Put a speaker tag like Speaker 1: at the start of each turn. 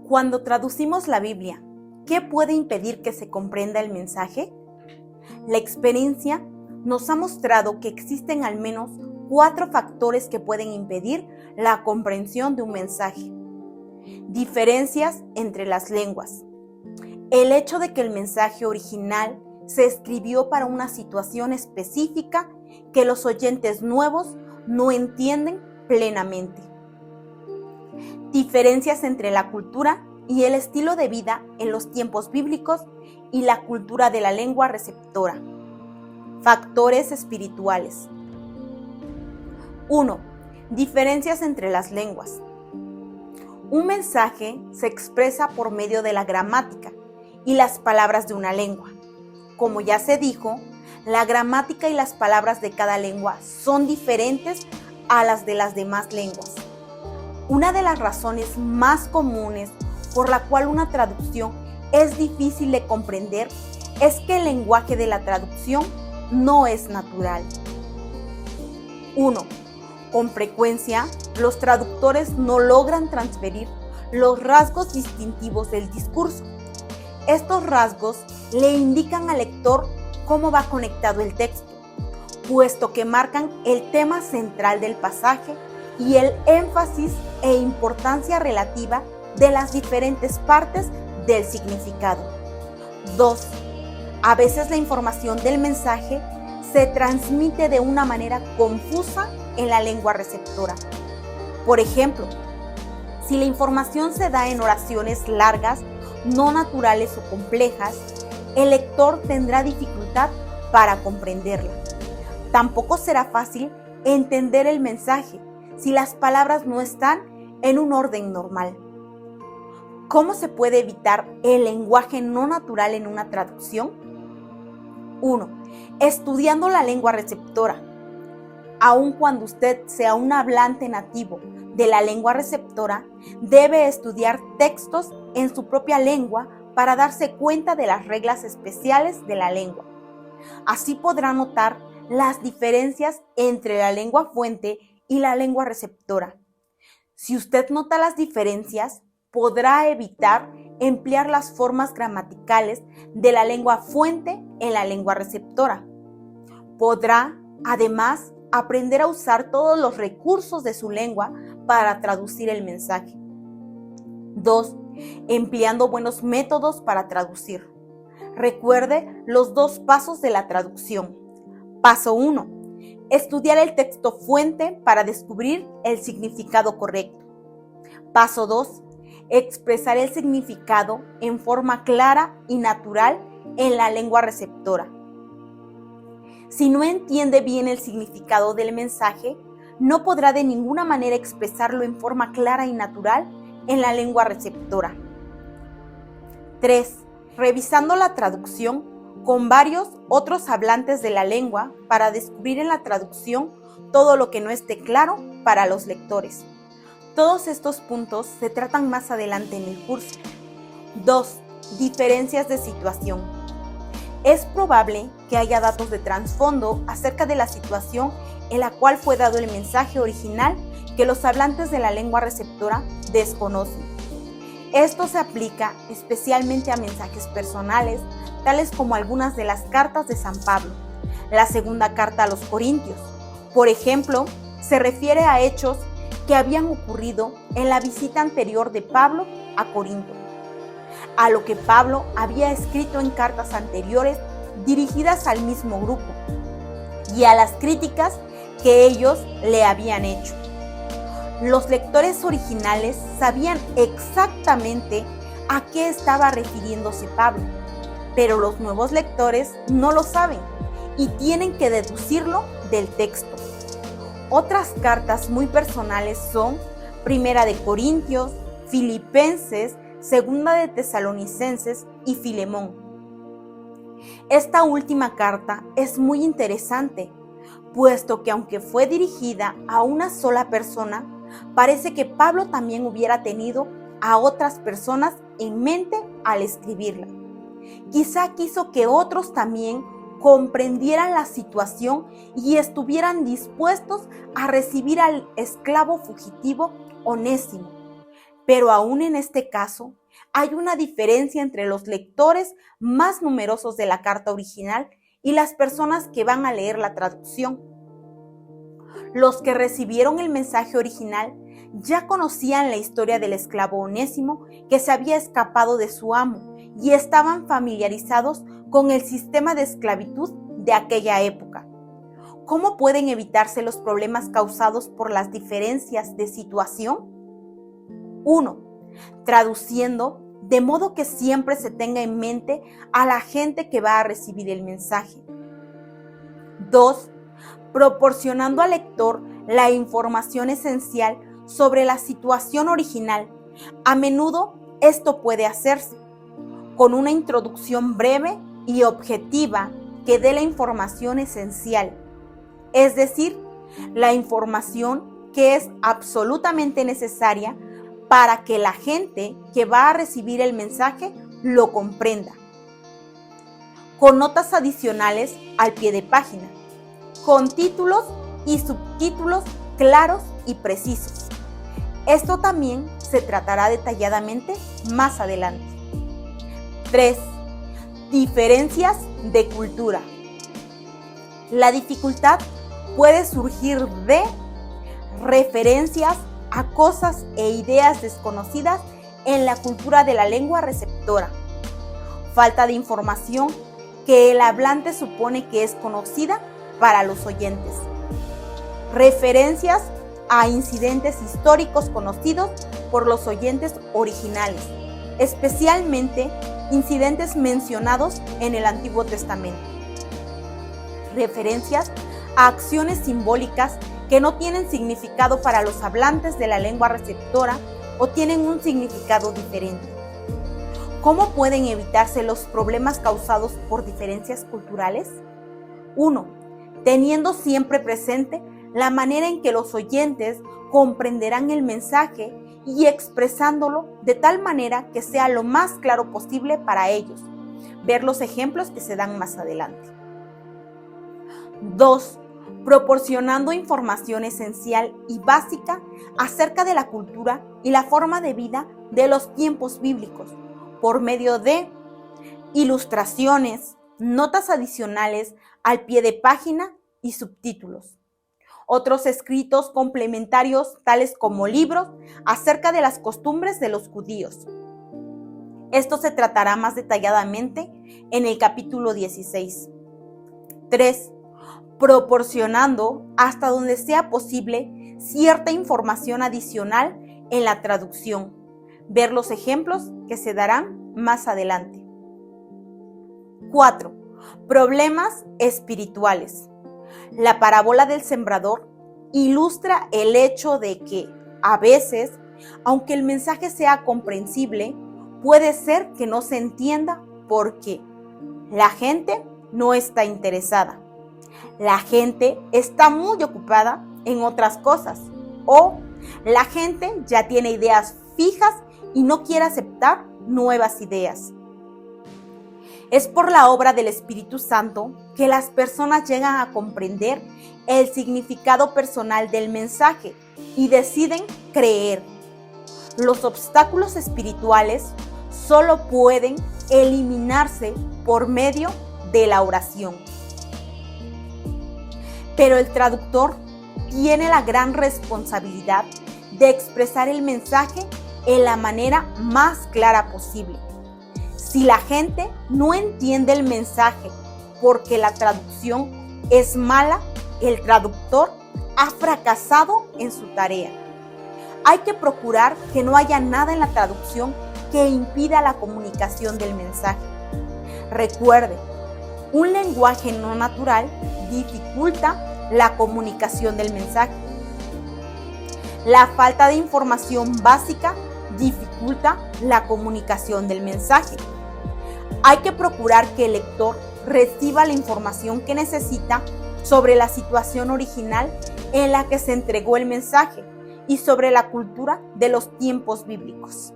Speaker 1: Cuando traducimos la Biblia, ¿qué puede impedir que se comprenda el mensaje? La experiencia nos ha mostrado que existen al menos 4 factores que pueden impedir la comprensión de un mensaje. Diferencias entre las lenguas. El hecho de que el mensaje original se escribió para una situación específica que los oyentes nuevos no entienden plenamente. Diferencias entre la cultura y el estilo de vida en los tiempos bíblicos y la cultura de la lengua receptora. Factores espirituales. 1. Diferencias entre las lenguas. Un mensaje se expresa por medio de la gramática y las palabras de una lengua. Como ya se dijo, la gramática y las palabras de cada lengua son diferentes a las de las demás lenguas. Una de las razones más comunes por la cual una traducción es difícil de comprender es que el lenguaje de la traducción no es natural. 1. Con frecuencia, los traductores no logran transferir los rasgos distintivos del discurso. Estos rasgos le indican al lector cómo va conectado el texto, puesto que marcan el tema central del pasaje y el énfasis e importancia relativa de las diferentes partes del significado. 2. A veces la información del mensaje se transmite de una manera confusa en la lengua receptora. Por ejemplo, si la información se da en oraciones largas, no naturales o complejas, el lector tendrá dificultad para comprenderla. Tampoco será fácil entender el mensaje si las palabras no están en un orden normal. ¿Cómo se puede evitar el lenguaje no natural en una traducción? 1. Estudiando la lengua receptora. Aun cuando usted sea un hablante nativo de la lengua receptora, debe estudiar textos en su propia lengua para darse cuenta de las reglas especiales de la lengua. Así podrá notar las diferencias entre la lengua fuente y la lengua receptora. Si usted nota las diferencias, podrá evitar emplear las formas gramaticales de la lengua fuente en la lengua receptora. Podrá, además, aprender a usar todos los recursos de su lengua para traducir el mensaje. 2. Empleando buenos métodos para traducir. Recuerde los 2 pasos de la traducción. Paso 1. Estudiar el texto fuente para descubrir el significado correcto. Paso 2. Expresar el significado en forma clara y natural en la lengua receptora. Si no entiende bien el significado del mensaje, no podrá de ninguna manera expresarlo en forma clara y natural en la lengua receptora. 3. Revisando la traducción con varios otros hablantes de la lengua para descubrir en la traducción todo lo que no esté claro para los lectores. Todos estos puntos se tratan más adelante en el curso. 2. Diferencias de situación. Es probable que haya datos de trasfondo acerca de la situación en la cual fue dado el mensaje original que los hablantes de la lengua receptora desconocen. Esto se aplica especialmente a mensajes personales, tales como algunas de las cartas de San Pablo, la segunda carta a los Corintios. Por ejemplo, se refiere a hechos que habían ocurrido en la visita anterior de Pablo a Corinto, a lo que Pablo había escrito en cartas anteriores dirigidas al mismo grupo y a las críticas que ellos le habían hecho. Los lectores originales sabían exactamente a qué estaba refiriéndose Pablo, pero los nuevos lectores no lo saben y tienen que deducirlo del texto. Otras cartas muy personales son Primera de Corintios, Filipenses, Segunda de Tesalonicenses y Filemón. Esta última carta es muy interesante, puesto que aunque fue dirigida a una sola persona, parece que Pablo también hubiera tenido a otras personas en mente al escribirla. Quizá quiso que otros también comprendieran la situación y estuvieran dispuestos a recibir al esclavo fugitivo Onésimo, Pero aún en este caso, hay una diferencia entre los lectores más numerosos de la carta original y las personas que van a leer la traducción. Los que recibieron el mensaje original ya conocían la historia del esclavo Onésimo que se había escapado de su amo y estaban familiarizados con el sistema de esclavitud de aquella época. ¿Cómo pueden evitarse los problemas causados por las diferencias de situación? 1. Traduciendo de modo que siempre se tenga en mente a la gente que va a recibir el mensaje. 2. Proporcionando al lector la información esencial sobre la situación original. A menudo esto puede hacerse con una introducción breve y objetiva que dé la información esencial, es decir, la información que es absolutamente necesaria para que la gente que va a recibir el mensaje lo comprenda. Con notas adicionales al pie de página, con títulos y subtítulos claros y precisos. Esto también se tratará detalladamente más adelante. 3. Diferencias de cultura. La dificultad puede surgir de referencias a cosas e ideas desconocidas en la cultura de la lengua receptora, falta de información que el hablante supone que es conocida para los oyentes, referencias a incidentes históricos conocidos por los oyentes originales, especialmente incidentes mencionados en el Antiguo Testamento, referencias a acciones simbólicas que no tienen significado para los hablantes de la lengua receptora o tienen un significado diferente. ¿Cómo pueden evitarse los problemas causados por diferencias culturales? 1. Teniendo siempre presente la manera en que los oyentes comprenderán el mensaje y expresándolo de tal manera que sea lo más claro posible para ellos. Ver los ejemplos que se dan más adelante. 2. Proporcionando información esencial y básica acerca de la cultura y la forma de vida de los tiempos bíblicos, por medio de ilustraciones, notas adicionales al pie de página y subtítulos. Otros escritos complementarios, tales como libros acerca de las costumbres de los judíos. Esto se tratará más detalladamente en el capítulo 16. 3. Proporcionando, hasta donde sea posible, cierta información adicional en la traducción. Ver los ejemplos que se darán más adelante. 4. Problemas espirituales. La parábola del sembrador ilustra el hecho de que, a veces, aunque el mensaje sea comprensible, puede ser que no se entienda porque la gente no está interesada. La gente está muy ocupada en otras cosas o la gente ya tiene ideas fijas y no quiere aceptar nuevas ideas. Es por la obra del Espíritu Santo que las personas llegan a comprender el significado personal del mensaje y deciden creer. Los obstáculos espirituales solo pueden eliminarse por medio de la oración. Pero el traductor tiene la gran responsabilidad de expresar el mensaje en la manera más clara posible. Si la gente no entiende el mensaje porque la traducción es mala, el traductor ha fracasado en su tarea. Hay que procurar que no haya nada en la traducción que impida la comunicación del mensaje. Recuerde, un lenguaje no natural dificulta la comunicación del mensaje. La falta de información básica dificulta la comunicación del mensaje. Hay que procurar que el lector reciba la información que necesita sobre la situación original en la que se entregó el mensaje y sobre la cultura de los tiempos bíblicos.